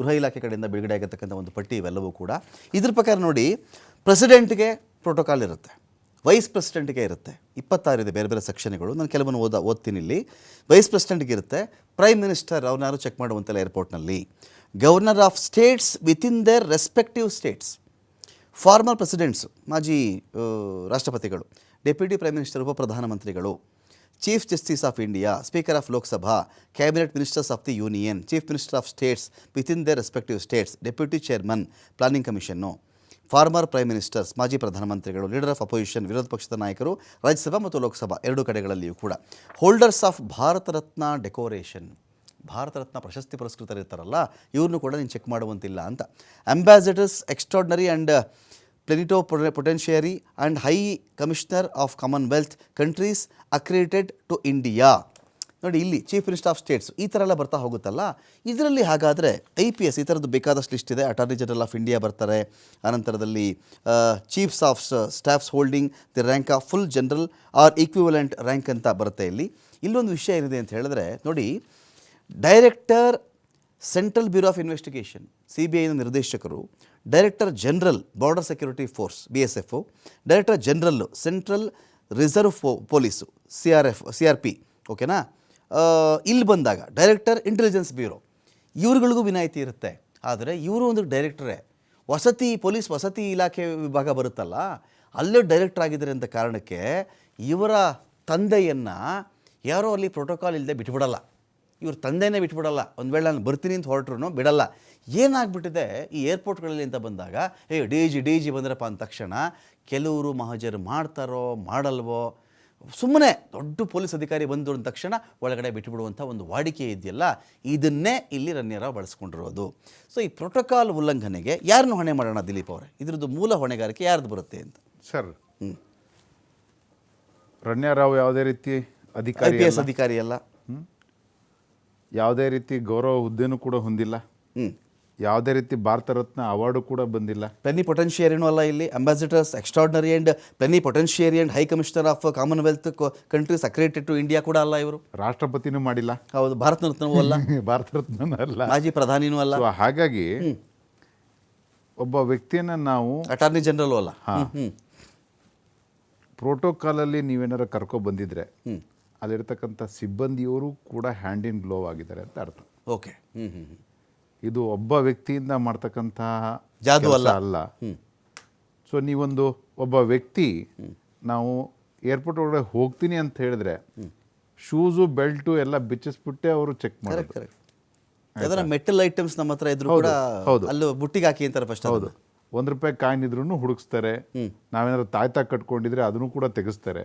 ಗೃಹ ಇಲಾಖೆ ಕಡೆಯಿಂದ ಬಿಡುಗಡೆ ಆಗಿರ್ತಕ್ಕಂಥ ಒಂದು ಪಟ್ಟಿ ಇವೆಲ್ಲವೂ ಕೂಡ. ಇದ್ರ ಪ್ರಕಾರ ನೋಡಿ, ಪ್ರೆಸಿಡೆಂಟ್ಗೆ ಪ್ರೋಟೋಕಾಲ್ ಇರುತ್ತೆ, ವೈಸ್ ಪ್ರೆಸಿಡೆಂಟ್ಗೆ ಇರುತ್ತೆ. 26 ಇದೆ ಬೇರೆ ಬೇರೆ ಸೆಕ್ಷನ್ಗಳು. ನಾನು ಕೆಲವನ್ನು ಓದ್ತೀನಿ ಇಲ್ಲಿ. ವೈಸ್ ಪ್ರೆಸಿಡೆಂಟ್ಗೆ ಇರುತ್ತೆ, ಪ್ರೈಮ್ ಮಿನಿಸ್ಟರ್ ಅವ್ರನ್ನಾರು ಚೆಕ್ ಮಾಡುವಂತೆಲ್ಲ ಏರ್ಪೋರ್ಟ್ನಲ್ಲಿ, governor of states within their respective states, former presidents ಮಾಜಿ ರಾಷ್ಟ್ರಪತಿಗಳು, ಡೆಪ್ಯೂಟಿ ಪ್ರೈಮ್ ಮಿನಿಸ್ಟರ್ ಉಪ ಪ್ರಧಾನಮಂತ್ರಿಗಳು, chief justice of India, speaker of Lok Sabha, cabinet ministers of the union, chief minister of states within their respective states, deputy chairman planning commission, former prime ministers ಮಾಜಿ ಪ್ರಧಾನಮಂತ್ರಿಗಳು, leader of opposition ವಿರೋಧ ಪಕ್ಷದ ನಾಯಕರು, ರಾಜ್ಯಸಭಾ ಮತ್ತು ಲೋಕಸಭಾ ಎರಡೂ ಕಡೆಗಳಲ್ಲಿಯೂ ಕೂಡ, holders of Bharat Ratna decoration, Bharat Ratna ಪ್ರಶಸ್ತಿ ಪುರಸ್ಕೃತರಿರ್ತಾರಲ್ಲ ಇವ್ರನ್ನೂ ಕೂಡ ನೀನು ಚೆಕ್ ಮಾಡುವಂತಿಲ್ಲ ಅಂತ. Ambassadors extraordinary and plenipotentiary and high commissioner of commonwealth countries accredited to India. ನೋಡಿ ಇಲ್ಲಿ ಚೀಫ್ ಮಿನಿಸ್ಟರ್ ಆಫ್ ಸ್ಟೇಟ್ಸ್ ಈ ಥರ ಎಲ್ಲ ಬರ್ತಾ ಹೋಗುತ್ತಲ್ಲ. ಇದರಲ್ಲಿ ಹಾಗಾದರೆ IPS ಈ ಥರದ್ದು ಬೇಕಾದಷ್ಟು ಲಿಸ್ಟ್ ಇದೆ. ಅಟಾರ್ನಿ ಜನರಲ್ ಆಫ್ ಇಂಡಿಯಾ ಬರ್ತಾರೆ. ಆನಂತರದಲ್ಲಿ chiefs of staffs holding the rank of full general or equivalent rank ಅಂತ ಬರುತ್ತೆ. ಇಲ್ಲೊಂದು ವಿಷಯ ಏನಿದೆ ಅಂತ ಹೇಳಿದ್ರೆ ನೋಡಿ, director central bureau of investigation CBIನ ನಿರ್ದೇಶಕರು, director general border security force BSF, director general central reserve police CRP, ಓಕೆನಾ. ಇಲ್ಲಿ ಬಂದಾಗ ಡೈರೆಕ್ಟರ್ ಇಂಟೆಲಿಜೆನ್ಸ್ ಬ್ಯೂರೋ, ಇವ್ರುಗಳಿಗೂ ವಿನಾಯಿತಿ ಇರುತ್ತೆ. ಆದರೆ ಇವರು ಒಂದು ಡೈರೆಕ್ಟರೇ, ಪೊಲೀಸ್ ವಸತಿ ಇಲಾಖೆ ವಿಭಾಗ ಬರುತ್ತಲ್ಲ ಅಲ್ಲೇ ಡೈರೆಕ್ಟರ್ ಆಗಿದ್ದಾರೆ ಅಂತ ಕಾರಣಕ್ಕೆ ಇವರ ತಂದೆಯನ್ನು ಯಾರೋ ಅಲ್ಲಿ ಪ್ರೋಟೋಕಾಲ್ ಇಲ್ಲದೆ ಬಿಟ್ಬಿಡಲ್ಲ. ಇವ್ರ ತಂದೆನೇ ಬಿಟ್ಬಿಡಲ್ಲ. ಒಂದು ವೇಳೆ ನಾನು ಬರ್ತೀನಿ ಅಂತ ಹೊರಟ್ರು ಬಿಡಲ್ಲ. ಏನಾಗ್ಬಿಟ್ಟಿದೆ ಈ ಏರ್ಪೋರ್ಟ್ಗಳಲ್ಲಿ ಅಂತ ಬಂದಾಗ, ಡಿ ಜಿ ಬಂದ್ರಪ್ಪ ಅಂದ ತಕ್ಷಣ ಕೆಲವರು ಮಹಜರು ಮಾಡ್ತಾರೋ ಮಾಡಲ್ವೋ, ಸುಮ್ಮನೆ ದೊಡ್ಡ ಪೊಲೀಸ್ ಅಧಿಕಾರಿ ಬಂದು ಅಂದ ತಕ್ಷಣ ಒಳಗಡೆ ಬಿಟ್ಟುಬಿಡುವಂಥ ಒಂದು ವಾಡಿಕೆ ಇದೆಯಲ್ಲ, ಇದನ್ನೇ ಇಲ್ಲಿ ರಣ್ಯರಾವ್ ಬಳಸ್ಕೊಂಡಿರೋದು. ಸೊ ಈ ಪ್ರೋಟೋಕಾಲ್ ಉಲ್ಲಂಘನೆಗೆ ಯಾರನ್ನು ಹೊಣೆ ಮಾಡೋಣ ದಿಲೀಪ್ ಅವರೇ? ಇದ್ರದ್ದು ಮೂಲ ಹೊಣೆಗಾರಿಕೆ ಯಾರ್ದು ಬರುತ್ತೆ ಅಂತ? ಸರ್, ರಣ್ಯರಾವ್ ಯಾವುದೇ ರೀತಿ IPS ಅಧಿಕಾರಿ ಅಲ್ಲ, ಯಾವುದೇ ರೀತಿ ಗೌರವ ಹುದ್ದೆನೂ ಕೂಡ ಹೊಂದಿಲ್ಲ, ಯಾವುದೇ ರೀತಿ ಭಾರತ ರತ್ನ ಅವಾರ್ಡು ಕೂಡ ಬಂದಿಲ್ಲ, ಪ್ಲೆನಿಪೊಟೆನ್ಷಿಯರಿನೂ ಅಲ್ಲ. ಇಲ್ಲಿ ambassadors extraordinary and plenipotentiary and high commissioner of commonwealth countries accredited to India ಕೂಡ ಅಲ್ಲ. ಇವರು ರಾಷ್ಟ್ರಪತಿನೂ ಮಾಡಿಲ್ಲ. ಹೌದು, ಭಾರತ ರತ್ನವೂ ಅಲ್ಲ, ಭಾರತ ರತ್ನನೂ ಅಲ್ಲ, ಮಾಜಿ ಪ್ರಧಾನಿನೂ ಅಲ್ಲ. ಹಾಗಾಗಿ ಒಬ್ಬ ವ್ಯಕ್ತಿಯನ್ನು ನಾವು ಅಟಾರ್ನಿ ಜನರಲ್ ಅಲ್ಲ. ಪ್ರೋಟೋಕಾಲಲ್ಲಿ ನೀವೇನಾರು ಕರ್ಕೊ ಬಂದಿದ್ರೆ ಅಲ್ಲಿರ್ತಕ್ಕಂಥ ಸಿಬ್ಬಂದಿಯವರು ಕೂಡ ಹ್ಯಾಂಡ್ ಇನ್ ಗ್ಲೋವ್ ಆಗಿದ್ದಾರೆ ಅಂತ ಅರ್ಥ. ಓಕೆ, ಇದು ಒಬ್ಬ ವ್ಯಕ್ತಿಯಿಂದ ಮಾಡ್ತಕ್ಕಂತಹ ಜಾದು ಅಲ್ಲ. ಸೊ ಒಬ್ಬ ವ್ಯಕ್ತಿ ನಾವು ಏರ್ಪೋರ್ಟ್ ಒಳಗಡೆ ಹೋಗ್ತೀನಿ ಅಂತ ಹೇಳಿದ್ರೆ ಶೂಸು ಬೆಲ್ಟು ಎಲ್ಲ ಬಿಚ್ಚಿಸ್ಬಿಟ್ಟೆ ಅವರು ಚೆಕ್ ಮಾಡ್ತಾರೆ. ಯಾವ್ದಾರ ಮೆಟಲ್ ಐಟಮ್ಸ್ ನಮ್ಮ ಹತ್ರ ಇದ್ರು ಕೂಡ ಅಲ್ಲಿ ಬುಟ್ಟಿಗೆ ಹಾಕಿ ಅಂತಾರೆ ಫಸ್ಟ್. ಹೌದು, ₹1 ಕಾಯಿನ್ ಇದ್ರೂ ಹುಡುಕ್ಸ್ತಾರೆ. ನಾವೇನಾದ್ರು ತಾಯ್ತಾ ಕಟ್ಕೊಂಡಿದ್ರೆ ಅದನ್ನು ಕೂಡ ತೆಗೆಸ್ತಾರೆ.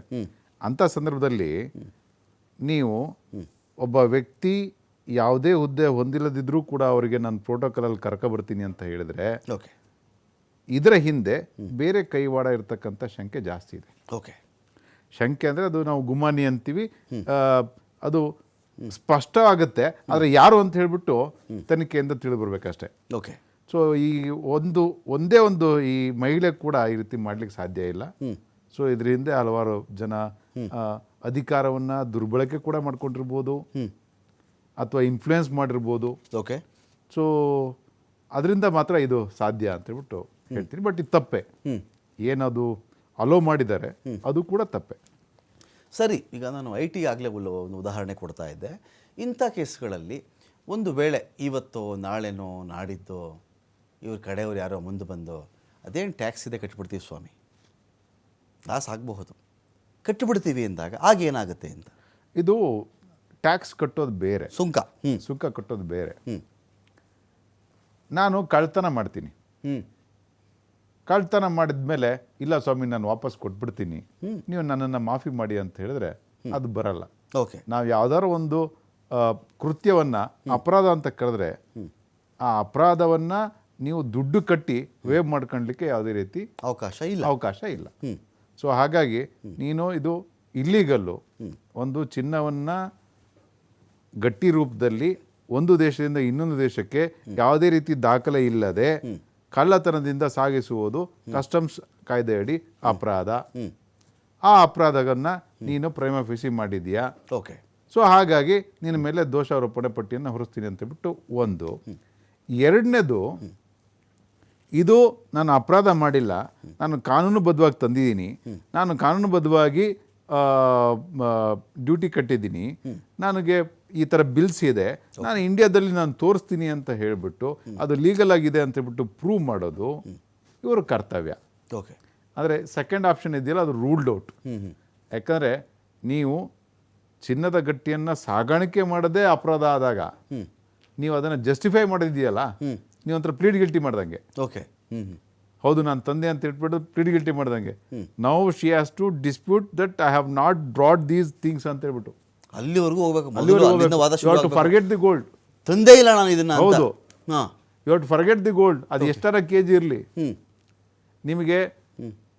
ಅಂಥ ಸಂದರ್ಭದಲ್ಲಿ ನೀವು ಒಬ್ಬ ವ್ಯಕ್ತಿ ಯಾವುದೇ ಹುದ್ದೆ ಹೊಂದಿಲ್ಲದಿದ್ರೂ ಕೂಡ ಅವರಿಗೆ ನಾನು ಪ್ರೋಟೋಕಾಲಲ್ಲಿ ಕರ್ಕೊಬರ್ತೀನಿ ಅಂತ ಹೇಳಿದ್ರೆ ಇದರ ಹಿಂದೆ ಬೇರೆ ಕೈವಾಡ ಇರತಕ್ಕಂಥ ಶಂಕೆ ಜಾಸ್ತಿ ಇದೆ. ಓಕೆ, ಶಂಕೆ ಅಂದರೆ ಅದು ನಾವು ಗುಮಾನಿ ಅಂತೀವಿ, ಅದು ಸ್ಪಷ್ಟ ಆಗುತ್ತೆ. ಆದರೆ ಯಾರು ಅಂತ ಹೇಳಿಬಿಟ್ಟು ತನಿಖೆಯಿಂದ ತಿಳಿದು ಬರಬೇಕಷ್ಟೇ. ಓಕೆ. ಸೊ ಈ ಒಂದೇ ಒಂದು ಈ ಮಹಿಳೆ ಕೂಡ ಈ ರೀತಿ ಮಾಡ್ಲಿಕ್ಕೆ ಸಾಧ್ಯ ಇಲ್ಲ. ಸೊ ಇದ್ರ ಹಿಂದೆ ಹಲವಾರು ಜನ ಅಧಿಕಾರವನ್ನು ದುರ್ಬಳಕೆ ಕೂಡ ಮಾಡ್ಕೊಂಡಿರ್ಬೋದು ಅಥವಾ ಇನ್ಫ್ಲೂಯೆನ್ಸ್ ಮಾಡಿರ್ಬೋದು. ಓಕೆ. ಸೊ ಅದರಿಂದ ಮಾತ್ರ ಇದು ಸಾಧ್ಯ ಅಂತ ಹೇಳ್ಬಿಟ್ಟು ಹೇಳ್ತೀನಿ. ಬಟ್ ಇದು ತಪ್ಪೆ, ಏನದು ಅಲೋ ಮಾಡಿದ್ದಾರೆ ಅದು ಕೂಡ ತಪ್ಪೆ. ಸರಿ, ಈಗ ನಾನು IT ಆಗಲೇ ಒಂದು ಉದಾಹರಣೆ ಕೊಡ್ತಾ ಇದ್ದೆ. ಇಂಥ ಕೇಸ್ಗಳಲ್ಲಿ ಒಂದು ವೇಳೆ ಇವತ್ತೋ ನಾಳೆನೋ ನಾಡಿದ್ದೋ ಇವ್ರ ಕಡೆಯವ್ರು ಯಾರೋ ಮುಂದೆ ಬಂದು ಅದೇನು ಟ್ಯಾಕ್ಸ್ ಇದೆ ಕಟ್ಬಿಡ್ತೀವಿ ಸ್ವಾಮಿ, ಲಾಸ್ ಆಗಬಹುದು, ಕಟ್ಟಿಬಿಡ್ತೀವಿ ಅಂದಾಗ ಆಗೇನಾಗುತ್ತೆ ಅಂತ. ಇದು ಟ್ಯಾಕ್ಸ್ ಕಟ್ಟೋದು ಬೇರೆ, ಸುಂಕ ಕಟ್ಟೋದು ಬೇರೆ. ನಾನು ಕಳ್ತನ ಮಾಡ್ತೀನಿ, ಕಳ್ತನ ಮಾಡಿದ್ಮೇಲೆ ಇಲ್ಲ ಸ್ವಾಮಿ ನಾನು ವಾಪಸ್ ಕೊಟ್ಬಿಡ್ತೀನಿ, ನೀವು ನನ್ನನ್ನು ಮಾಫಿ ಮಾಡಿ ಅಂತ ಹೇಳಿದ್ರೆ ಅದು ಬರಲ್ಲ. ಓಕೆ. ನಾವು ಯಾವ್ದಾದ್ರು ಒಂದು ಕೃತ್ಯವನ್ನು ಅಪರಾಧ ಅಂತ ಕರೆದ್ರೆ ಆ ಅಪರಾಧವನ್ನು ನೀವು ದುಡ್ಡು ಕಟ್ಟಿ ವೇವ್ ಮಾಡ್ಕೊಳ್ಲಿಕ್ಕೆ ಯಾವುದೇ ರೀತಿ ಅವಕಾಶ ಇಲ್ಲ. ಸೊ ಹಾಗಾಗಿ ನೀನು ಇದು ಇಲ್ಲೀಗಲ್ಲು. ಒಂದು ಚಿನ್ನವನ್ನು ಗಟ್ಟಿ ರೂಪದಲ್ಲಿ ಒಂದು ದೇಶದಿಂದ ಇನ್ನೊಂದು ದೇಶಕ್ಕೆ ಯಾವುದೇ ರೀತಿ ದಾಖಲೆ ಇಲ್ಲದೆ ಕಳ್ಳತನದಿಂದ ಸಾಗಿಸುವುದು ಕಸ್ಟಮ್ಸ್ ಕಾಯ್ದೆಯಡಿ ಅಪರಾಧ. ಆ ಅಪರಾಧವನ್ನು ನೀನು ಪ್ರೈಮ ಫೇಸಿ ಮಾಡಿದೀಯಾ. ಓಕೆ. ಸೊ ಹಾಗಾಗಿ ನಿನ್ನ ಮೇಲೆ ದೋಷಾರೋಪಣೆ ಪಟ್ಟಿಯನ್ನು ಹೊರಿಸ್ತೀನಿ ಅಂತ ಹೇಳ್ಬಿಟ್ಟು ಒಂದು. ಎರಡನೇದು, ಇದು ನಾನು ಅಪರಾಧ ಮಾಡಿಲ್ಲ, ನಾನು ಕಾನೂನುಬದ್ಧವಾಗಿ ತಂದಿದ್ದೀನಿ, ನಾನು ಕಾನೂನುಬದ್ಧವಾಗಿ ಡ್ಯೂಟಿ ಕಟ್ಟಿದ್ದೀನಿ, ನನಗೆ ಈ ಥರ ಬಿಲ್ಸ್ ಇದೆ, ನಾನು ಇಂಡಿಯಾದಲ್ಲಿ ನಾನು ತೋರಿಸ್ತೀನಿ ಅಂತ ಹೇಳಿಬಿಟ್ಟು ಅದು ಲೀಗಲ್ ಆಗಿದೆ ಅಂತ ಹೇಳ್ಬಿಟ್ಟು ಪ್ರೂವ್ ಮಾಡೋದು ಇವ್ರ ಕರ್ತವ್ಯ. ಓಕೆ. ಆದರೆ ಸೆಕೆಂಡ್ ಆಪ್ಷನ್ ಇದೆಯಲ್ಲ, ಅದು ರೂಲ್ಡ್ ಔಟ್. ಯಾಕಂದರೆ ನೀವು ಚಿನ್ನದ ಗಟ್ಟಿಯನ್ನು ಸಾಗಾಣಿಕೆ ಮಾಡೋದೇ ಅಪರಾಧ ಆದಾಗ ನೀವು ಅದನ್ನು ಜಸ್ಟಿಫೈ ಮಾಡೋದಿದೆಯಲ್ಲ, ನೀವು ಒಂಥರ ಪ್ಲೀಡ್ ಗಿಲ್ಟಿ ಮಾಡ್ದಂಗೆ. ಓಕೆ. ಹೌದು ನಾನು ತಂದೆ ಅಂತ ಹೇಳ್ಬಿಟ್ಟು ಪ್ಲೀಡ್ ಗಿಲ್ಟಿ ಮಾಡ್ದಂಗೆ. Now she has to dispute that I have not brought these things ಅಂತ ಹೇಳ್ಬಿಟ್ಟು ಅಲ್ಲಿವರೆಗೂ ಹೋಗ್ಬೇಕು. Forget the gold. ತಂದೆ ಇಲ್ಲ ನಾನು ಇದನ್ನ. ಹೌದು, you too forget the gold. ಅದು ಎಷ್ಟರ KG ಇರಲಿ, ನಿಮಗೆ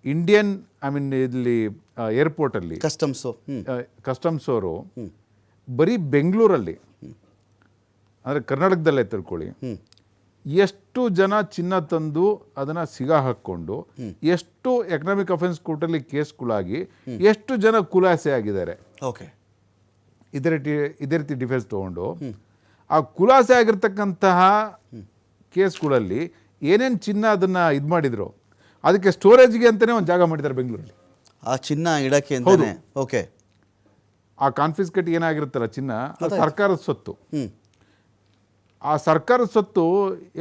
ಇಂಡಿಯನ್ ಇಲ್ಲಿ ಏರ್ಪೋರ್ಟಲ್ಲಿ ಕಸ್ಟಮ್ಸ್ ಅವರು ಬರೀ ಬೆಂಗಳೂರಲ್ಲಿ, ಅಂದರೆ ಕರ್ನಾಟಕದಲ್ಲೇ ತಿಳ್ಕೊಳ್ಳಿ, ಎಷ್ಟು ಜನ ಚಿನ್ನ ತಂದು ಅದನ್ನು ಸಿಗಾ ಹಾಕ್ಕೊಂಡು, ಎಷ್ಟು ಎಕನಾಮಿಕ್ ಅಫೆನ್ಸ್ ಕೋರ್ಟಲ್ಲಿ ಕೇಸ್ಗಳಾಗಿ ಎಷ್ಟು ಜನ ಖುಲಾಸೆ ಆಗಿದ್ದಾರೆ. ಓಕೆ. ಇದೇ ರೀತಿ ಡಿಫೆನ್ಸ್ ತೊಗೊಂಡು ಆ ಖುಲಾಸೆ ಆಗಿರ್ತಕ್ಕಂತಹ ಕೇಸ್ಗಳಲ್ಲಿ ಏನೇನು ಚಿನ್ನ ಅದನ್ನು ಇದು ಮಾಡಿದ್ರು, ಅದಕ್ಕೆ ಸ್ಟೋರೇಜ್ಗೆ ಅಂತಲೇ ಒಂದು ಜಾಗ ಮಾಡಿದ್ದಾರೆ ಬೆಂಗಳೂರಲ್ಲಿ, ಆ ಚಿನ್ನ ಇಡಕ್ಕೆ ಅಂತಾನೆ. ಓಕೆ. ಆ ಕಾನ್ಫಿಸ್ಕೇಟ್ ಏನಾಗಿರುತ್ತಲ್ಲ ಚಿನ್ನ, ಅದು ಸರ್ಕಾರದ ಸೊತ್ತು. ಆ ಸರ್ಕಾರದ ಸೊತ್ತು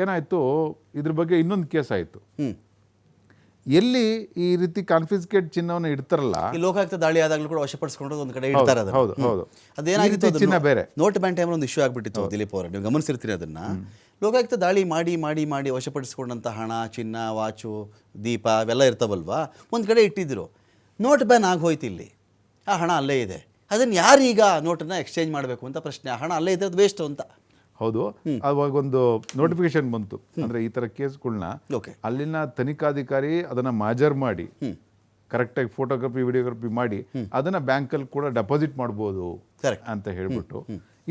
ಏನಾಯಿತು, ಇದ್ರ ಬಗ್ಗೆ ಇನ್ನೊಂದು ಕೇಸ್ ಆಯಿತು. ಎಲ್ಲಿ ಈ ರೀತಿ ಕಾನ್ಫಿಸ್ಕೇಟ್ ಚಿನ್ನವನ್ನು ಇಡ್ತಾರಲ್ಲ, ಈ ಲೋಕಾಯುಕ್ತ ದಾಳಿ ಆದಾಗಲೂ ಕೂಡ ವಶಪಡಿಸ್ಕೊಂಡು ಒಂದು ಕಡೆ ಇಡ್ತಾರೆ. ಹೌದು ಹೌದು. ಅದೇನಾಗಿತ್ತು, ಚಿನ್ನ ಬೇರೆ ನೋಟ್ ಬ್ಯಾನ್ ಟೈಮಲ್ಲಿ ಒಂದು ಇಶ್ಯೂ ಆಗಿಬಿಟ್ಟಿತ್ತು ದಿಲೀಪ್ ಅವರ, ನೀವು ಗಮನಿಸಿರ್ತೀರಿ ಅದನ್ನ. ಲೋಕಾಯುಕ್ತ ದಾಳಿ ಮಾಡಿ ಮಾಡಿ ಮಾಡಿ ವಶಪಡಿಸ್ಕೊಂಡಂಥ ಹಣ, ಚಿನ್ನ, ವಾಚು, ದೀಪ ಅವೆಲ್ಲ ಇರ್ತಾವಲ್ವಾ, ಒಂದು ಕಡೆ ಇಟ್ಟಿದ್ರು. ನೋಟ್ ಬ್ಯಾನ್ ಆಗೋಯ್ತು, ಇಲ್ಲಿ ಆ ಹಣ ಅಲ್ಲೇ ಇದೆ. ಅದನ್ನು ಯಾರೀಗ ನೋಟನ್ನ ಎಕ್ಸ್ಚೇಂಜ್ ಮಾಡಬೇಕು ಅಂತ ಪ್ರಶ್ನೆ. ಆ ಹಣ ಅಲ್ಲೇ ಇದೆ, ಅದು ವೇಸ್ಟ್ ಅಂತ. ಹೌದು, ಅವಾಗ ಒಂದು ನೋಟಿಫಿಕೇಶನ್ ಬಂತು, ಅಂದರೆ ಈ ಥರ ಕೇಸ್ಗಳನ್ನ ಅಲ್ಲಿನ ತನಿಖಾಧಿಕಾರಿ ಅದನ್ನು ಮಾಜರ್ ಮಾಡಿ ಕರೆಕ್ಟಾಗಿ ಫೋಟೋಗ್ರಫಿ ವಿಡಿಯೋಗ್ರಫಿ ಮಾಡಿ ಅದನ್ನು ಬ್ಯಾಂಕಲ್ಲಿ ಕೂಡ ಡೆಪಾಸಿಟ್ ಮಾಡ್ಬೋದು ಅಂತ ಹೇಳ್ಬಿಟ್ಟು.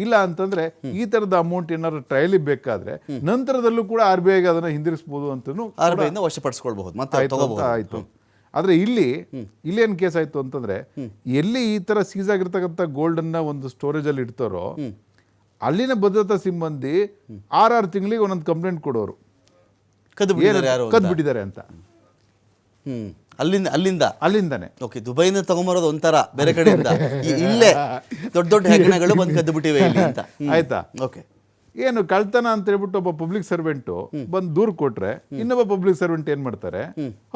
ಇಲ್ಲ ಅಂತಂದ್ರೆ ಈ ಥರದ ಅಮೌಂಟ್ ಏನಾದ್ರು ಟ್ರಯಲಿಗೆ ಬೇಕಾದ್ರೆ ನಂತರದಲ್ಲೂ ಕೂಡ RBI ಅದನ್ನು ಹಿಂದಿರಿಸ್ಬೋದು ಅಂತಲೂ ವಶಪಡಿಸ್ಕೊಳ್ಬಹುದು ಆಯಿತು. ಆದರೆ ಇಲ್ಲೇನು ಕೇಸ್ ಆಯಿತು ಅಂತಂದರೆ, ಎಲ್ಲಿ ಈ ಥರ ಸೀಸ್ ಆಗಿರ್ತಕ್ಕಂಥ ಗೋಲ್ಡನ್ನು ಒಂದು ಸ್ಟೋರೇಜಲ್ಲಿ ಇಡ್ತಾರೋ ಅಲ್ಲಿನ ಭದ್ರತಾ ಸಿಬ್ಬಂದಿ 6 ತಿಂಗಳಿಗೆ ಒಂದೊಂದು ಕಂಪ್ಲೇಂಟ್ ಕೊಡೋರು, ಕದ್ಬಿಟ್ಟಿದ್ದಾರೆ ಅಂತ. ಅಲ್ಲಿಂದಾನೆ. ಓಕೆ. ದುಬೈನ ತಗೊಂಬರೋದು ಒಂಥರ ಬೇರೆ ಕಡೆಯಿಂದ, ಇಲ್ಲೇ ದೊಡ್ಡ ದೊಡ್ಡ ಹೆಗ್ಗಣಗಳು ಬಂದು ಕದ್ದು ಬಿಟ್ಟಿವೆ ಇಲ್ಲಿ ಅಂತ. ಆಯ್ತಾ? ಓಕೆ. ಏನು ಕಳ್ತನ ಅಂತ ಹೇಳ್ಬಿಟ್ಟು ಒಬ್ಬ ಪಬ್ಲಿಕ್ ಸರ್ವೆಂಟು ಬಂದು ದೂರು ಕೊಟ್ರೆ ಇನ್ನೊಬ್ಬ ಪಬ್ಲಿಕ್ ಸರ್ವೆಂಟ್ ಏನ್ ಮಾಡ್ತಾರೆ,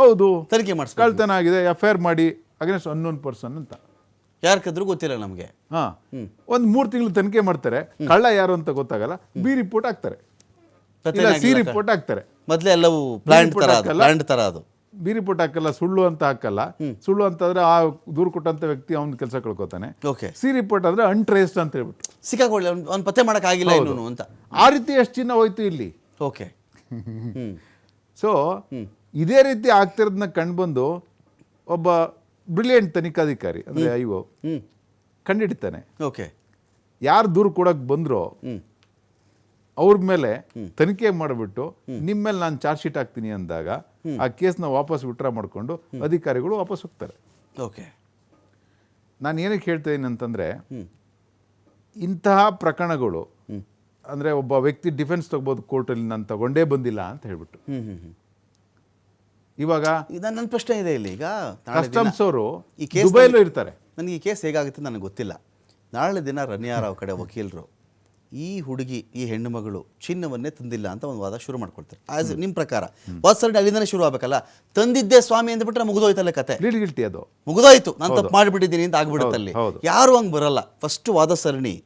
ಹೌದು ತನಿಖೆ ಮಾಡಿಸ್, ಕಳ್ತನ ಆಗಿದೆ, FIR ಮಾಡಿ ಅಗೇನ್ಸ್ಟ್ ಅನ್ನೋನ್ ಪರ್ಸನ್ ಅಂತ. ಯಾರು ಕದ್ರು ಗೊತ್ತಿಲ್ಲ ನಮಗೆ. ಒಂದು 3 ತಿಂಗಳು ತನಿಖೆ ಮಾಡ್ತಾರೆ, ಕಳ್ಳ ಯಾರು ಅಂತ ಗೊತ್ತಾಗಲ್ಲ, B ರಿಪೋರ್ಟ್ ಹಾಕ್ತಾರೆ, C ರಿಪೋರ್ಟ್ ಹಾಕ್ತಾರೆ. ಮೊದಲೇ ಎಲ್ಲವೂ ಪ್ಲಾಂಟ್ ತರ ಅದು. B ರಿಪೋರ್ಟ್ ಹಾಕಲ್ಲ, ಸುಳ್ಳು ಅಂತ ಹಾಕಲ್ಲ. ಸುಳ್ಳು ಅಂತಂದ್ರೆ ಆ ದೂರು ಕೊಟ್ಟಂತ ವ್ಯಕ್ತಿ ಅವ್ನ ಕೆಲಸ ಕಳ್ಕೊತಾನೆ. C ರಿಪೋರ್ಟ್ ಅಂದ್ರೆ ಅನ್ಟ್ರೇಸ್ಡ್ ಅಂತ ಹೇಳ್ಬಿಟ್ಟು ಸಿಕ್ಕಾಕೊಳ್ಳಿ, ಅವ್ನು ಪತ್ತೆ ಮಾಡಕ್ ಆಗಿಲ್ಲ ಅಂತ. ಆ ರೀತಿ ಎಷ್ಟು ಚಿನ್ನ ಹೋಯ್ತು ಇಲ್ಲಿ. ಓಕೆ. ಸೊ ಇದೇ ರೀತಿ ಆಗ್ತಿರೋದನ್ನ ಕಂಡುಬಂದು ಒಬ್ಬ ಬ್ರಿಲಿಯಂಟ್ ತನಿಖಾಧಿಕಾರಿ ಅಂದ್ರೆ IO ಕಂಡಿಡ್ತಾನೆ. ಓಕೆ. ಯಾರು ದೂರು ಕೊಡಕ್ ಬಂದ್ರೋ ಅವ್ರ ಮೇಲೆ ತನಿಖೆ ಮಾಡಿಬಿಟ್ಟು ನಿಮ್ಮ ಮೇಲೆ ನಾನು ಚಾರ್ಜ್ ಶೀಟ್ ಹಾಕ್ತೀನಿ ಅಂದಾಗ ಆ ಕೇಸ್ನ ವಾಪಸ್ ವಿಡ್ರಾ ಮಾಡಿಕೊಂಡು ಅಧಿಕಾರಿಗಳು ವಾಪಸ್ ಹೋಗ್ತಾರೆ. ಓಕೆ. ನಾನು ಏನಕ್ಕೆ ಹೇಳ್ತಾ ಇದ್ದೀನಿ ಅಂತಂದರೆ, ಇಂತಹ ಪ್ರಕರಣಗಳು ಅಂದರೆ ಒಬ್ಬ ವ್ಯಕ್ತಿ ಡಿಫೆನ್ಸ್ ತಗೋಬೋದು ಕೋರ್ಟಲ್ಲಿ, ನಾನು ತಗೊಂಡೇ ಬಂದಿಲ್ಲ ಅಂತ ಹೇಳ್ಬಿಟ್ಟು. ಇವಾಗ ನನ್ನ ಪ್ರಶ್ನೆ ಇದೆ ಇಲ್ಲಿ. ಈಗ ಕಸ್ಟಮ್ಸ್ ಅವರು ದುಬೈಲೂ ಇರ್ತಾರೆ. ನನಗೆ ಈ ಕೇಸ್ ಹೇಗಾಗುತ್ತೆ ನನಗೆ ಗೊತ್ತಿಲ್ಲ. ನಾಳೆ ದಿನ ರನ್ಯಾರಾವ್ ಕಡೆ ವಕೀಲರು ಈ ಹುಡುಗಿ, ಈ ಹೆಣ್ಣು ಮಗಳು ಚಿನ್ನವನ್ನೇ ತಂದಿಲ್ಲ ಅಂತ ಒಂದು ವಾದ ಶುರು ಮಾಡ್ಕೊಳ್ತಾರೆ. ಆಸ್ ನಿಮ್ಮ ಪ್ರಕಾರ ವಾದ ಅಲ್ಲಿಂದನೇ ಶುರು ಆಗ್ಬೇಕಲ್ಲ, ತಂದಿದ್ದೆ ಸ್ವಾಮಿ ಅಂದ್ಬಿಟ್ರೆ ಮುಗಿದೋಯ್ತಲ್ಲ ಕತೆ, ಗಿಲ್ಟಿ, ಅದು ಮುಗಿದೋಯ್ತು, ನಾನು ತಪ್ಪು ಮಾಡಿಬಿಟ್ಟಿದ್ದೀನಿ ಅಂತ ಆಗ್ಬಿಡುತ್ತಲ್ಲಿ. ಯಾರು ಹಂಗೆ ಬರಲ್ಲ. ಫಸ್ಟ್ ವಾದ ಸರಣಿ,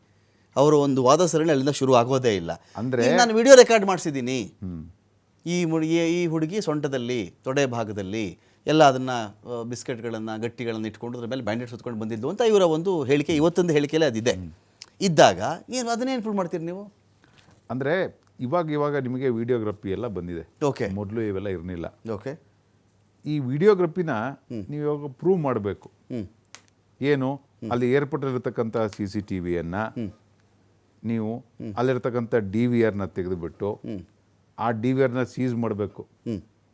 ಅವರು ಒಂದು ವಾದ ಸರಣಿ ಅಲ್ಲಿಂದ ಶುರು ಆಗೋದೇ ಇಲ್ಲ. ಅಂದರೆ ನಾನು ವಿಡಿಯೋ ರೆಕಾರ್ಡ್ ಮಾಡಿಸಿದ್ದೀನಿ, ಈ ಹುಡುಗಿ ಸೊಂಟದಲ್ಲಿ, ತೊಡೆ ಭಾಗದಲ್ಲಿ ಎಲ್ಲ ಅದನ್ನು ಬಿಸ್ಕೆಟ್ಗಳನ್ನು, ಗಟ್ಟಿಗಳನ್ನು ಇಟ್ಕೊಂಡು ಅದ್ರ ಮೇಲೆ ಬ್ಯಾಂಡೇಜ್ ಸುತ್ಕೊಂಡು ಬಂದಿದ್ದು ಅಂತ ಇವರ ಒಂದು ಹೇಳಿಕೆ, ಇವತ್ತೊಂದು ಹೇಳಿಕೆಯಲ್ಲಿ ಅದಿದೆ. ಇದ್ದಾಗ ಏನು ಅದನ್ನೇನು ಪ್ರೂವ್ ಮಾಡ್ತೀರಿ ನೀವು? ಅಂದರೆ ಇವಾಗ ನಿಮಗೆ ವಿಡಿಯೋಗ್ರಫಿ ಎಲ್ಲ ಬಂದಿದೆ. ಓಕೆ. ಮೊದಲು ಇವೆಲ್ಲ ಇರಲಿಲ್ಲ. ಓಕೆ. ಈ ವಿಡಿಯೋಗ್ರಫಿನ ನೀವು ಇವಾಗ ಪ್ರೂವ್ ಮಾಡಬೇಕು. ಏನು, ಅಲ್ಲಿ ಏರ್ಪೋರ್ಟಲ್ಲಿರ್ತಕ್ಕಂಥ CCTVಯನ್ನು ನೀವು ಅಲ್ಲಿರ್ತಕ್ಕಂಥ DVRನ ತೆಗೆದುಬಿಟ್ಟು ಆ DVRನ ಸೀಸ್ ಮಾಡಬೇಕು.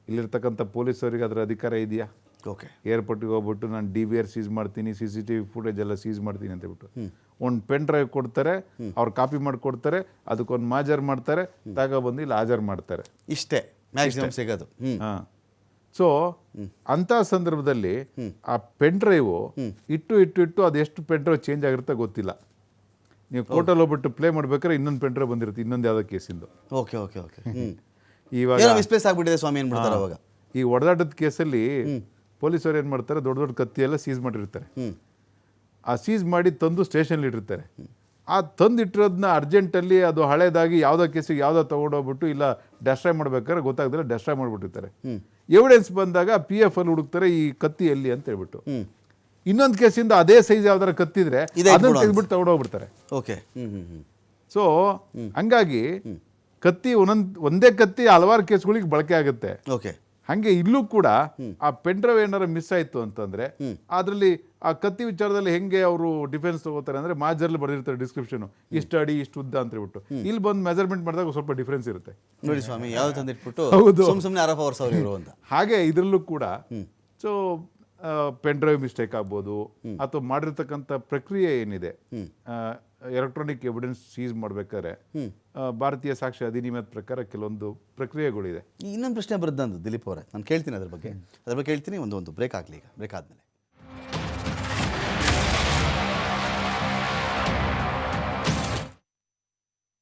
ಇಲ್ಲಿರ್ತಕ್ಕಂಥ ಪೊಲೀಸರಿಗೆ ಅದರ ಅಧಿಕಾರ ಇದೆಯಾ? ಓಕೆ. ಏರ್ಪೋರ್ಟಿಗೆ ಹೋಗ್ಬಿಟ್ಟು ನಾನು DVR ಸೀಸ್ ಮಾಡ್ತೀನಿ, CCTV ಫುಟೇಜ್ ಎಲ್ಲ ಸೀಸ್ ಮಾಡ್ತೀನಿ ಅಂತ ಹೇಳ್ಬಿಟ್ಟು ಒಂದು ಪೆನ್ ಡ್ರೈವ್ ಕೊಡ್ತಾರೆ, ಅವ್ರು ಕಾಪಿ ಮಾಡಿ ಕೊಡ್ತಾರೆ, ಅದಕ್ಕೊಂದು ಮಾಜರ್ ಮಾಡ್ತಾರೆ, ತಗೊಬಂದು ಇಲ್ಲಿ ಹಾಜರು ಮಾಡ್ತಾರೆ. ಇಷ್ಟೇ ಮ್ಯಾಕ್ಸಿಮಮ್ ಸಿಗೋದು. ಹಾಂ. ಸೊ ಅಂಥ ಸಂದರ್ಭದಲ್ಲಿ ಆ ಪೆನ್ ಡ್ರೈವ್ ಇಟ್ಟು ಅದೆಷ್ಟು ಪೆನ್ ಡ್ರೈವ್ ಚೇಂಜ್ ಆಗಿರುತ್ತೆ ಗೊತ್ತಿಲ್ಲ. ನೀವು ಕೋರ್ಟಲ್ಲಿ ಹೋಗ್ಬಿಟ್ಟು ಪ್ಲೇ ಮಾಡ್ಬೇಕಾದ್ರೆ ಇನ್ನೊಂದು ಪೆನ್ ಡ್ರೈವ್ ಬಂದಿರುತ್ತೆ ಇನ್ನೊಂದು ಯಾವುದೋ ಕೇಸಿಂದು. Okay okay okay. ಇವಾಗ ಮಿಸ್ಪ್ಲೇಸ್ ಆಗ್ಬಿಟ್ಟಿದೆ ಸ್ವಾಮಿ ಅನ್ಬಿಡ್ತಾರೆ ಅವಾಗ. ಈ ಹೊಡೆದಾಟದ ಕೇಸಲ್ಲಿ ಪೊಲೀಸರು ಏನು ಮಾಡ್ತಾರೆ, ದೊಡ್ಡ ದೊಡ್ಡ ಕತ್ತಿ ಎಲ್ಲ ಸೀಸ್ ಮಾಡಿರ್ತಾರೆ. ಆ ಸೀಸ್ ಮಾಡಿ ತಂದು ಸ್ಟೇಷನ್ಲಿ ಇಟ್ಟಿರ್ತಾರೆ. ಆ ತಂದಿಟ್ಟಿರೋದನ್ನ ಅರ್ಜೆಂಟಲ್ಲಿ ಅದು ಹಳೇದಾಗಿ ಯಾವುದೋ ಕೇಸಿಗೆ ಯಾವುದೋ ತೊಗೊಂಡೋಗ್ಬಿಟ್ಟು ಇಲ್ಲ ಡೆಸ್ಟ್ರಾಯ್ ಮಾಡ್ಬೇಕಾದ್ರೆ ಗೊತ್ತಾಗದ್ರೆ ಡೆಸ್ಟ್ರಾಯ್ ಮಾಡಿಬಿಟ್ಟಿರ್ತಾರೆ. ಎವಿಡೆನ್ಸ್ ಬಂದಾಗ PF ಅಲ್ಲಿ ಹುಡುಕ್ತಾರೆ ಈ ಕತ್ತಿ ಎಲ್ಲಿ ಅಂತ ಹೇಳ್ಬಿಟ್ಟು. ಇನ್ನೊಂದು ಕೇಸಿಂದ ಅದೇ ಸೈಜ್ ಯಾವ್ದಾರ ಕತ್ತಿದ್ರೆ ಅದನ್ನು ತೆಗೆದ್ಬಿಟ್ಟು ತಗೊಂಡೋಗ್ಬಿಡ್ತಾರೆ. ಓಕೆ. ಸೊ ಹಂಗಾಗಿ ಕತ್ತಿ ಒಂದೇ ಕತ್ತಿ ಹಲವಾರು ಕೇಸ್ಗಳಿಗೆ ಬಳಕೆ ಆಗುತ್ತೆ. ಓಕೆ. ಹಾಗೆ ಇಲ್ಲೂ ಕೂಡ ಆ ಪೆನ್ ಡ್ರೈವ್ ಏನಾರ ಮಿಸ್ ಆಯ್ತು ಅಂತಂದ್ರೆ ಅದರಲ್ಲಿ ಆ ಕತ್ತಿ ವಿಚಾರದಲ್ಲಿ ಹೆಂಗೆ ಅವರು ಡಿಫೆನ್ಸ್ ತಗೋತಾರೆ ಅಂದ್ರೆ ಮಾಜರ್ಲಿ ಬರೆದಿರ್ತಾರೆ ಡಿಸ್ಕ್ರಿಪ್ಷನ್, ಇಷ್ಟು ಅಡಿ ಇಷ್ಟು ಉದ್ದ ಅಂತ ಹೇಳ್ಬಿಟ್ಟು. ಇಲ್ಲಿ ಬಂದು ಮೆಜರ್ಮೆಂಟ್ ಮಾಡಿದಾಗ ಸ್ವಲ್ಪ ಡಿಫ್ರೆನ್ಸ್ ಇರುತ್ತೆ. ನೋಡಿ ಸ್ವಾಮಿ, ಯಾವ ತಂದಿಟ್ಬಿಟ್ಟು ಹೌದು, ಸುಮ್ಮನೆ ಆರೋಪ ಹೊರಿಸೋರು ಇವರು ಅಂತ. ಹಾಗೆ ಇದರಲ್ಲೂ ಕೂಡ ಸೊ ಪೆನ್ ಡ್ರೈವ್ ಮಿಸ್ಟೇಕ್ ಆಗ್ಬೋದು, ಅಥವಾ ಮಾಡಿರ್ತಕ್ಕಂಥ ಪ್ರಕ್ರಿಯೆ ಏನಿದೆ, ಎಲೆಕ್ಟ್ರಾನಿಕ್ ಎವಿಡೆನ್ಸ್ ಸೀಸ್ ಮಾಡ್ಬೇಕಾದ್ರೆ ಭಾರತೀಯ ಸಾಕ್ಷ್ಯ ಅಧಿನಿಯಮದ ಪ್ರಕಾರ ಕೆಲವೊಂದು ಪ್ರಕ್ರಿಯೆಗಳಿದೆ. ಇನ್ನೊಂದು ಪ್ರಶ್ನೆ ಬರುತ್ತೆ ನಂದು ದಿಲೀಪ್ ಅವರೇ, ನಾನು ಕೇಳ್ತೀನಿ ಅದ್ರ ಬಗ್ಗೆ ಕೇಳ್ತೀನಿ. ಒಂದು ಬ್ರೇಕ್ ಆಗಲಿ. ಈಗ ಬ್ರೇಕ್ ಆದಮೇಲೆ